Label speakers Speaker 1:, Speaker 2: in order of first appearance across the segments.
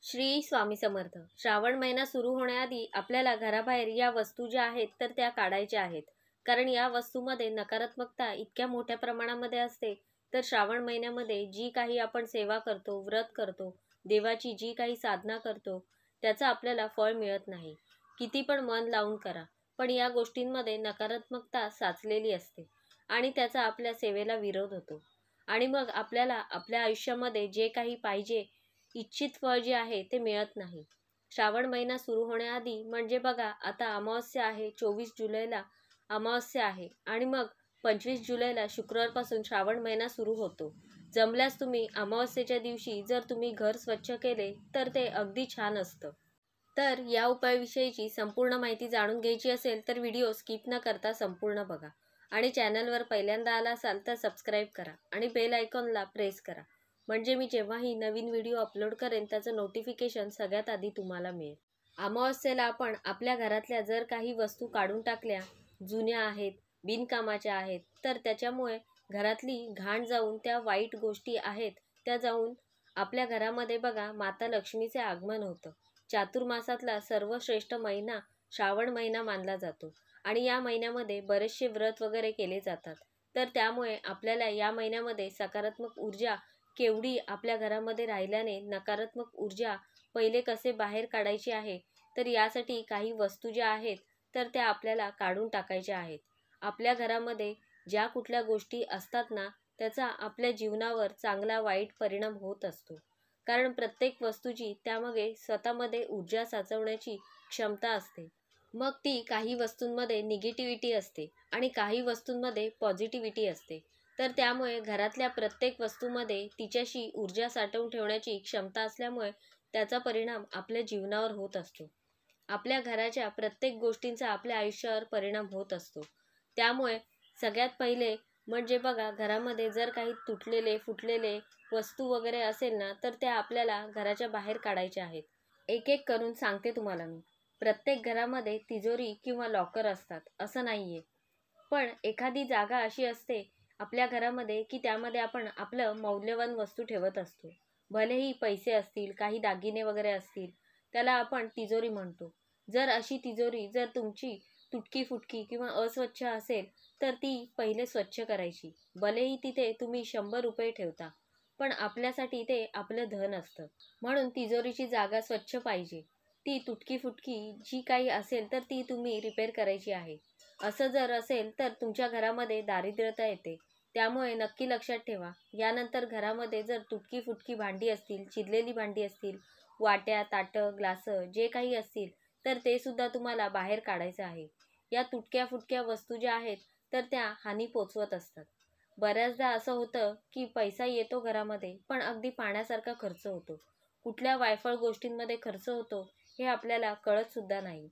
Speaker 1: श्री स्वामी समर्थ. श्रावण महिना सुरू होण्याआधी आपल्याला घराबाहेर या वस्तू ज्या आहेत तर त्या काढायच्या आहेत. कारण या वस्तूमध्ये नकारात्मकता इतक्या मोठ्या प्रमाणामध्ये असते. तर श्रावण महिन्यामध्ये जी काही आपण सेवा करतो, व्रत करतो, देवाची जी काही साधना करतो, त्याचं आपल्याला फळ मिळत नाही. किती पण मन लावून करा, पण या गोष्टींमध्ये नकारात्मकता साचलेली असते आणि त्याचा आपल्या सेवेला विरोध होतो. आणि मग आपल्याला आपल्या आयुष्यामध्ये जे काही पाहिजे, इच्छित फळ जे आहे ते मिळत नाही. श्रावण महिना सुरू होण्याआधी म्हणजे बघा, आता अमावस्या आहे, 24 जुलैला अमावस्या आहे आणि मग 25 जुलैला शुक्रवारपासून श्रावण महिना सुरू होतो. जमल्यास तुम्ही अमावस्येच्या दिवशी जर तुम्ही घर स्वच्छ केले तर ते अगदी छान असतं. तर या उपायाविषयीची संपूर्ण माहिती जाणून घ्यायची असेल तर व्हिडिओ स्किप न करता संपूर्ण बघा. आणि चॅनलवर पहिल्यांदा आला असाल तर सबस्क्राईब करा आणि बेल आयकॉनला प्रेस करा, म्हणजे मी जेव्हाही नवीन व्हिडिओ अपलोड करेन त्याचं नोटिफिकेशन सगळ्यात आधी तुम्हाला मिळेल. अमावस्येला आपण आपल्या घरातल्या जर काही वस्तू काढून टाकल्या, जुन्या आहेत, बिनकामाच्या आहेत, तर त्याच्यामुळे घरातली घाण जाऊन, त्या वाईट गोष्टी आहेत त्या जाऊन आपल्या घरामध्ये बघा माता लक्ष्मीचे आगमन होतं. चातुर्मासातला सर्वश्रेष्ठ महिना श्रावण महिना मानला जातो आणि या महिन्यामध्ये बरेचसे व्रत वगैरे केले जातात. तर त्यामुळे आपल्याला या महिन्यामध्ये सकारात्मक ऊर्जा केवढी आपल्या घरामध्ये राहिल्याने नकारात्मक ऊर्जा पहिले कसे बाहेर काढायची आहे, तर यासाठी काही वस्तू ज्या आहेत तर त्या आपल्याला काढून टाकायच्या आहेत. आपल्या घरामध्ये ज्या कुठल्या गोष्टी असतात ना, त्याचा आपल्या जीवनावर चांगला वाईट परिणाम होत असतो. कारण प्रत्येक वस्तूची त्यामागे स्वतःमध्ये ऊर्जा साचवण्याची क्षमता असते. मग ती काही वस्तूंमध्ये निगेटिव्हिटी असते आणि काही वस्तूंमध्ये पॉझिटिव्हिटी असते. तर त्यामुळे घरातल्या प्रत्येक वस्तूमध्ये तिच्याशी ऊर्जा साठवून ठेवण्याची क्षमता असल्यामुळे त्याचा परिणाम आपल्या जीवनावर होत असतो. आपल्या घराच्या प्रत्येक गोष्टींचा आपल्या आयुष्यावर परिणाम होत असतो. त्यामुळे सगळ्यात पहिले म्हणजे बघा, घरामध्ये जर काही तुटलेले फुटलेले वस्तू वगैरे असेल ना, तर त्या आपल्याला घराच्या बाहेर काढायच्या आहेत. एक एक करून सांगते तुम्हाला मी. प्रत्येक घरामध्ये तिजोरी किंवा लॉकर असतात असं नाहीये, पण एखादी जागा अशी असते आपल्या घरामध्ये की त्यामध्ये आपण आपलं मौल्यवान वस्तू ठेवत असतो. भलेही पैसे असतील, काही दागिने वगैरे असतील, त्याला आपण तिजोरी म्हणतो. जर अशी तिजोरी जर तुमची तुटकी फुटकी किंवा अस्वच्छ असेल तर ती पहिले स्वच्छ करायची. भलेही तिथे तुम्ही 100 रुपये ठेवता, पण आपल्यासाठी ते आपलं धन असतं. म्हणून तिजोरीची जागा स्वच्छ पाहिजे. ती तुटकी फुटकी जी काही असेल तर ती तुम्ही रिपेअर करायची आहे. असं जर असेल तर तुमच्या घरामध्ये दारिद्र्यता येते. त्यामुळे नक्की लक्षात ठेवा. यानंतर घरामध्ये जर तुटकी फुटकी भांडी असतील, चिरलेली भांडी असतील, वाट्या, ताटं, ग्लासं जे काही असतील तर ते सुद्धा तुम्हाला बाहेर काढायचं आहे. या तुटक्या फुटक्या वस्तू ज्या आहेत तर त्या हानी पोचवत असतात. बऱ्याचदा असं होतं की पैसा येतो घरामध्ये, पण अगदी पाण्यासारखा खर्च होतो. कुठल्या वायफळ गोष्टींमध्ये खर्च होतो हे आपल्याला कळत सुद्धा नाही.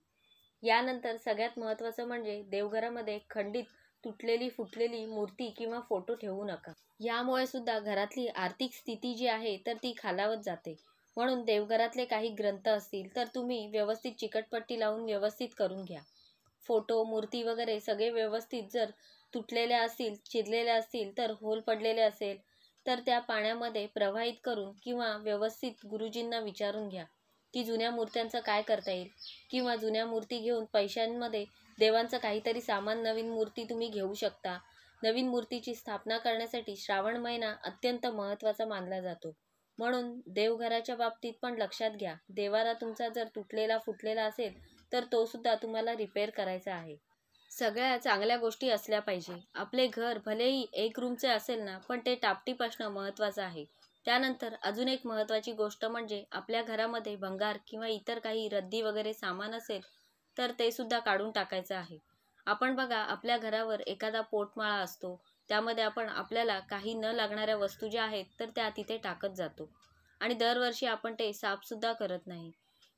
Speaker 1: यानंतर सगळ्यात महत्त्वाचं म्हणजे देवघरामध्ये खंडित, तुटलेली फुटलेली मूर्ती किंवा फोटो ठेवू नका. यामुळे सुद्धा घरातली आर्थिक स्थिती जी आहे तर ती खालावत जाते. म्हणून देवघरातले काही ग्रंथ असतील तर तुम्ही व्यवस्थित चिकटपट्टी लावून व्यवस्थित करून घ्या. फोटो, मूर्ती वगैरे सगळे व्यवस्थित, जर तुटलेल्या असतील, चिरलेल्या असतील, तर होल पडलेले असेल तर त्या पाण्यामध्ये प्रवाहित करून किंवा व्यवस्थित गुरुजींना विचारून घ्या की जुन्या मूर्त्यांचं काय करता येईल, किंवा जुन्या मूर्ती घेऊन पैशांमध्ये देवांचं काहीतरी सामान, नवीन मूर्ती तुम्ही घेऊ शकता. नवीन मूर्तीची स्थापना करण्यासाठी श्रावण महिना अत्यंत महत्त्वाचा मानला जातो. म्हणून देवघराच्या बाबतीत पण लक्षात घ्या, देवारा तुमचा जर तुटलेला फुटलेला असेल तर तो सुद्धा तुम्हाला रिपेअर करायचा आहे. सगळ्या चांगल्या गोष्टी असल्या पाहिजे. आपले घर भलेही एक रूमचे असेल ना, पण ते टापटीप असणं महत्त्वाचं आहे. त्यानंतर अजून एक महत्त्वाची गोष्ट म्हणजे आपल्या घरामध्ये भंगार किंवा इतर काही रद्दी वगैरे सामान असेल तर ते सुद्धा काढून टाकायचं आहे. आपण बघा, आपल्या घरावर एखादा पोटमाळा असतो, त्यामध्ये आपण आपल्याला काही न लागणाऱ्या वस्तू ज्या आहेत तर त्या तिथे टाकत जातो आणि दरवर्षी आपण ते साफसुद्धा करत नाही.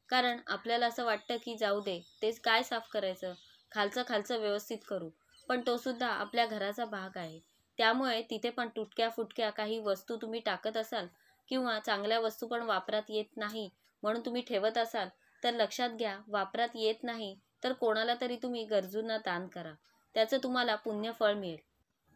Speaker 1: कारण आपल्याला असं वाटतं की जाऊ दे, तेच काय साफ करायचं, खालचं व्यवस्थित करू. पण तो सुद्धा आपल्या घराचा भाग आहे. त्यामुळे तिथे पण तुटक्या फुटक्या काही वस्तू तुम्ही टाकत असाल किंवा चांगल्या वस्तू पण वापरात येत नाही म्हणून तुम्ही ठेवत असाल तर लक्षात घ्या, वापरात येत नाही तर कोणाला तरी तुम्ही गरजूंना दान करा. त्याचं तुम्हाला पुण्य फळ मिळेल.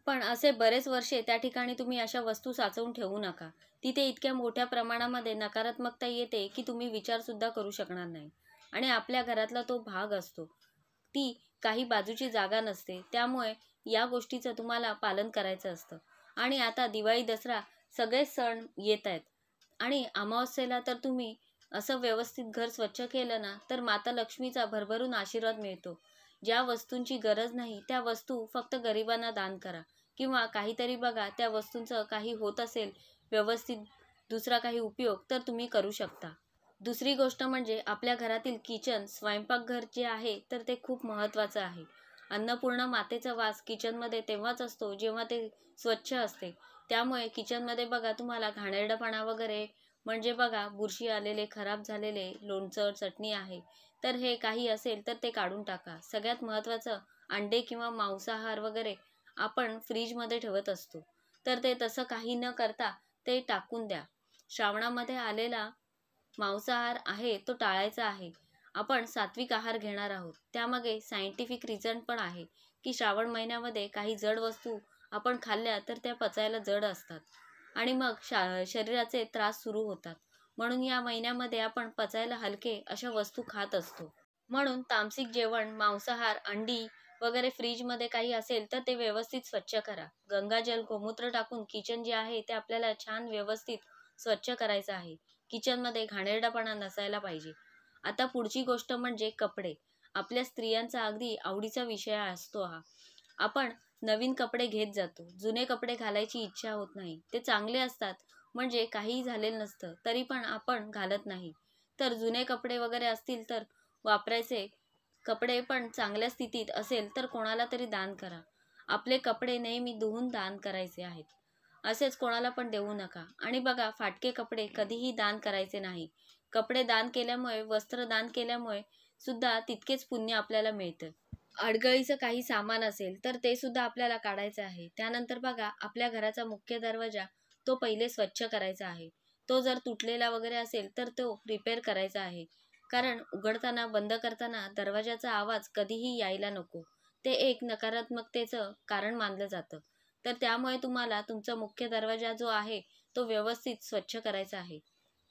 Speaker 1: पण असे बरेच वर्षे त्या ठिकाणी तुम्ही अशा वस्तू साचवून ठेवू नका. तिथे इतक्या मोठ्या प्रमाणामध्ये नकारात्मकता येते की तुम्ही विचारसुद्धा करू शकणार नाही. आणि आपल्या घरातला तो भाग असतो, ती काही बाजूची जागा नसते. त्यामुळे या गोष्टीचं तुम्हाला पालन करायचं असतं. आणि आता दिवाळी, दसरा सगळेच सण येत आहेत आणि अमावस्येला तर तुम्ही असं व्यवस्थित घर स्वच्छ केलं ना, तर माता लक्ष्मीचा भरभरून आशीर्वाद मिळतो. ज्या वस्तूंची गरज नाही त्या वस्तू फक्त गरिबांना दान करा, किंवा काहीतरी बघा त्या वस्तूंचं काही होत असेल व्यवस्थित दुसरा काही उपयोग तर तुम्ही करू शकता. दुसरी गोष्ट म्हणजे आपल्या घरातील किचन, स्वयंपाकघर जे आहे तर ते खूप महत्त्वाचं आहे. अन्नपूर्णा मातेचा वास किचनमध्ये तेव्हाच असतो जेव्हा ते स्वच्छ असते. त्यामुळे किचनमध्ये बघा तुम्हाला घाणेरडेपणा वगैरे, म्हणजे बघा बुरशी आलेले, खराब झालेले लोणचं, चटणी आहे, तर हे काही असेल तर ते काढून टाका. सगळ्यात महत्त्वाचं, अंडे किंवा मांसाहार वगैरे आपण फ्रीजमध्ये ठेवत असतो, तर ते तसं काही न करता ते टाकून द्या. श्रावणामध्ये आलेला मांसाहार आहे तो टाळायचा आहे. आपण सात्विक आहार घेणार आहोत. त्यामागे सायंटिफिक रिझन पण आहे की श्रावण महिन्यामध्ये काही जड वस्तू आपण खाल्ल्या तर त्या पचायला जड असतात आणि मग शरीराचे त्रास सुरू होतात. म्हणून या महिन्यामध्ये आपण पचायला हलके अशा वस्तू खात असतो. म्हणून तामसिक जेवण, मांसाहार, अंडी वगैरे फ्रीजमध्ये काही असेल तर ते व्यवस्थित स्वच्छ करा. गंगाजल, गोमूत्र टाकून किचन जे आहे ते आपल्याला छान व्यवस्थित स्वच्छ करायचं आहे. किचनमध्ये घाणेरडापणा नसायला पाहिजे. आता पुढची गोष्ट म्हणजे कपडे. आपल्या स्त्रियांचा अगदी आवडीचा विषय असतो हा. आपण नवीन कपडे घेत जातो, जुने कपडे घालायची इच्छा होत नाही. ते चांगले असतात, म्हणजे काहीही झालेलं नसतं तरी पण आपण घालत नाही. तर जुने कपडे वगैरे असतील तर वापरायचे. कपडे पण चांगल्या स्थितीत असेल तर कोणाला तरी दान करा. आपले कपडे नेहमी धुवून दान करायचे आहेत. असेच कोणाला पण देऊ नका. आणि बघा, फाटके कपडे कधीही दान करायचे नाही. कपडे दान केल्यामुळे, वस्त्र दान केल्यामुळे सुद्धा तितकेच पुण्य आपल्याला मिळतं. अडगळीचं काही सामान असेल तर ते सुद्धा आपल्याला काढायचं आहे. त्यानंतर बघा, आपल्या घराचा मुख्य दरवाजा तो पहिले स्वच्छ करायचा आहे. तो जर तुटलेला वगैरे असेल तर तो रिपेअर करायचा आहे. कारण उघडताना, बंद करताना दरवाजाचा आवाज कधीही यायला नको. ते एक नकारात्मकतेचं कारण मानलं जातं. तर त्यामुळे तुम्हाला तुमचा मुख्य दरवाजा जो आहे तो व्यवस्थित स्वच्छ करायचा आहे.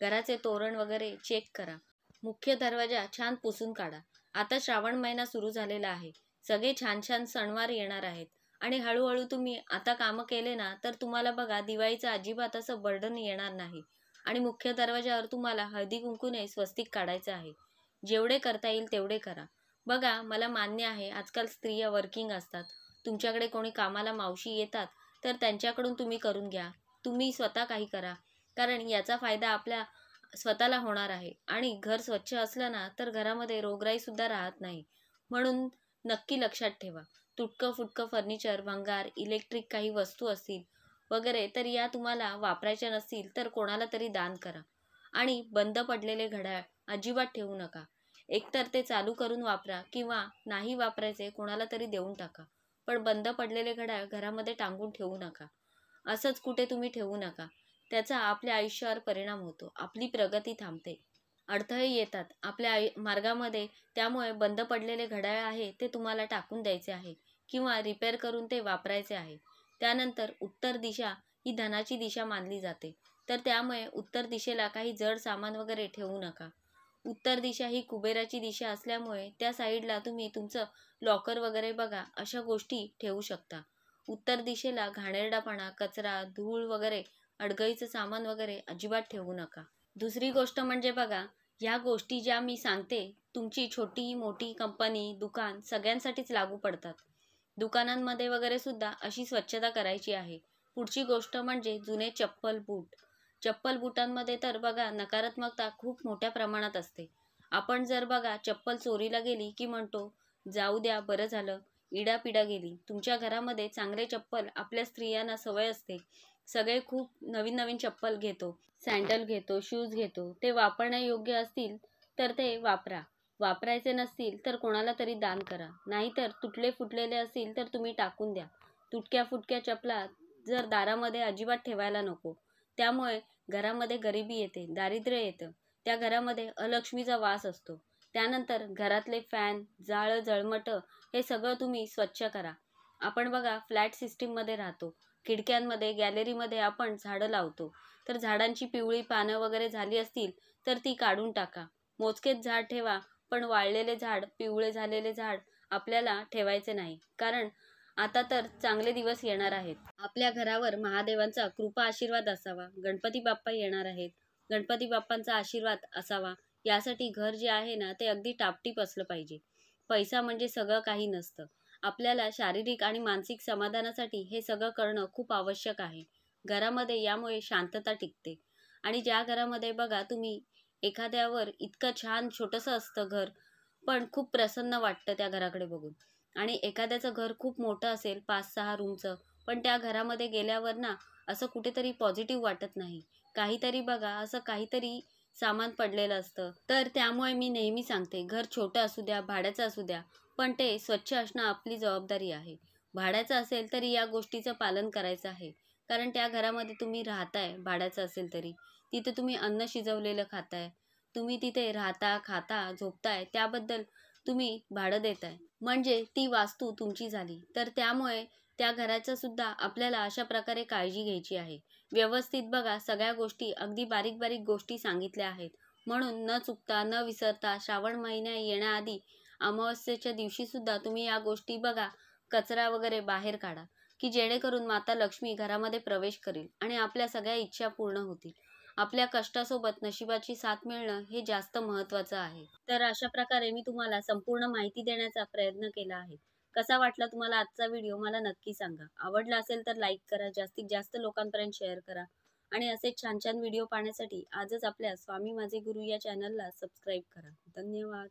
Speaker 1: घराचे तोरण वगैरे चेक करा. मुख्य दरवाजा छान पुसून काढा. आता श्रावण महिना सुरू झालेला आहे. सगळे छान छान सणवार येणार आहेत आणि हळूहळू तुम्ही आता कामं केले ना तर तुम्हाला बघा दिवाळीचं अजिबात असं बर्डन येणार नाही. आणि मुख्य दरवाजावर तुम्हाला हळदी कुंकूने स्वस्तिक काढायचं आहे. जेवढे करता येईल तेवढे करा. बघा, मला मान्य आहे आजकाल स्त्रिया वर्किंग असतात. तुमच्याकडे कोणी कामाला मावशी येतात तर त्यांच्याकडून तुम्ही करून घ्या. तुम्ही स्वतः काही करा, कारण याचा फायदा आपल्या स्वतःला होणार आहे. आणि घर स्वच्छ असलं ना तर घरामध्ये रोगराई सुद्धा राहत नाही. म्हणून नक्की लक्षात ठेवा. तुटकं फुटकं फर्निचर, भंगार, इलेक्ट्रिक काही वस्तू असतील वगैरे तर या तुम्हाला वापरायच्या नसतील तर कोणाला तरी दान करा. आणि बंद पडलेले घड्याळ अजिबात ठेवू नका. एकतर ते चालू करून वापरा किंवा नाही वापरायचे कोणाला तरी देऊन टाका. पण बंद पडलेले घड्याळ घरामध्ये टांगून ठेवू नका. असंच कुठे तुम्ही ठेवू नका. त्याचा आपल्या आयुष्यावर परिणाम होतो. आपली प्रगती थांबते. अडथळे येतात आपल्या मार्गामध्ये. त्यामुळे बंद पडलेले घड्याळ आहे ते तुम्हाला टाकून द्यायचे आहे किंवा रिपेअर करून ते वापरायचे आहे. त्यानंतर उत्तर दिशा ही धनाची दिशा मानली जाते. तर त्यामुळे उत्तर दिशेला काही जड सामान वगैरे ठेवू नका. उत्तर दिशा ही कुबेराची दिशा असल्यामुळे त्या साईडला तुम्ही तुमचं लॉकर वगैरे बघा अशा गोष्टी ठेवू शकता. उत्तर दिशेला घाणेरडापणा, कचरा, धूळ वगैरे, अडगळीचं सामान वगैरे अजिबात ठेवू नका. दुसरी गोष्ट म्हणजे बघा, ह्या गोष्टी ज्या मी सांगते तुमची छोटी मोठी कंपनी, दुकान सगळ्यांसाठीच लागू पडतात. दुकानांमध्ये वगैरे सुद्धा अशी स्वच्छता करायची आहे. पुढची गोष्ट म्हणजे जुने चप्पल, बूट. चप्पल बुटांमध्ये तर बघा नकारात्मकता खूप मोठ्या प्रमाणात असते. आपण जर बघा चप्पल चोरीला गेली की म्हणतो, जाऊ द्या बरं झालं, इडापिडा गेली. तुमच्या घरामध्ये चांगले चप्पल, आपल्या स्त्रियांना सवय असते, सगळे खूप नवीन नवीन चप्पल घेतो, सँडल घेतो, शूज घेतो. ते वापरण्यायोग्य असतील तर ते वापरा. वापरायचे नसतील तर कोणाला तरी दान करा. नाहीतर तुटले फुटलेले असतील तर तुम्ही टाकून द्या. तुटक्या फुटक्या चपला जर दारामध्ये अजिबात ठेवायला नको. त्यामुळे घरामध्ये गरिबी येते, दारिद्र्य येतं. त्या घरामध्ये अलक्ष्मीचा वास असतो. त्यानंतर घरातले फॅन, जाळं, जळमटं हे सगळं तुम्ही स्वच्छ करा. आपण बघा फ्लॅट सिस्टीममध्ये राहतो. खिडक्यांमध्ये, गॅलरीमध्ये आपण झाडं लावतो, तर झाडांची पिवळी पानं वगैरे झाली असतील तर ती काढून टाका. मोजकेच झाड ठेवा, पण वाळलेले झाड, पिवळे झालेले झाड आपल्याला ठेवायचे नाही. कारण आता तर चांगले दिवस येणार आहेत. आपल्या घरावर महादेवांचा कृपा आशीर्वाद असावा. गणपती बाप्पा येणार आहेत. गणपती बाप्पांचा आशीर्वाद असावा यासाठी घर जे आहे ना ते अगदी टापटीप असलं पाहिजे. पैसा म्हणजे सगळं काही नसतं. आपल्याला शारीरिक आणि मानसिक समाधानासाठी हे सगळं करणं खूप आवश्यक आहे. घरामध्ये यामुळे शांतता टिकते. आणि ज्या घरामध्ये बघा तुम्ही एखाद्यावर इतकं छान छोटंसं असतं घर, पण खूप प्रसन्न वाटतं त्या घराकडे बघून. आणि एखाद्याचं घर खूप मोठं असेल 5-6 रूमचं, पण त्या घरामध्ये गेल्यावर ना असं कुठेतरी पॉझिटिव्ह वाटत नाही. काहीतरी बघा असं काहीतरी सामान पडलेलं असतं. तर त्यामुळे मी नेहमी सांगते, घर छोटं असू द्या, भाड्याचं असू द्या, पण ते स्वच्छ असणं आपली जबाबदारी आहे. भाड्याचं असेल तरी या गोष्टीचं पालन करायचं आहे. कारण त्या घरामध्ये तुम्ही राहताय, भाड्याचं असेल तरी. तिथे तुम्ही अन्न शिजवलेलं खाताय. तुम्ही तिथे राहता, खाता, झोपताय, त्याबद्दल तुम्ही भाडं देताय. म्हणजे ती वास्तू तुमची झाली. तर त्यामुळे त्या घराचं सुद्धा आपल्याला अशा प्रकारे काळजी घ्यायची आहे. व्यवस्थित बघा, सगळ्या गोष्टी अगदी बारीक बारीक गोष्टी सांगितल्या आहेत. म्हणून न चुकता न विसरता श्रावण महिना येण्याआधी अमावस्येच्या दिवशी सुद्धा तुम्ही या गोष्टी बघा, कचरा वगैरे बाहेर काढा, की जेणेकरून माता लक्ष्मी घरामध्ये प्रवेश करेल आणि आपल्या सगळ्या इच्छा पूर्ण होतील. आपल्या कष्टासोबत नशिबाची साथ मिळणं हे जास्त महत्त्वाचं आहे. तर अशा प्रकारे मी तुम्हाला संपूर्ण माहिती देण्याचा प्रयत्न केला आहे. कसा वाटला तुम्हाला आजचा व्हिडिओ मला नक्की सांगा. आवडला असेल तर लाईक करा, जास्तीत जास्त लोकांपर्यंत शेअर करा आणि असेच छान छान व्हिडिओ पाहण्यासाठी आजच आपल्या स्वामी माझे गुरु या चॅनलला सबस्क्राईब करा. धन्यवाद.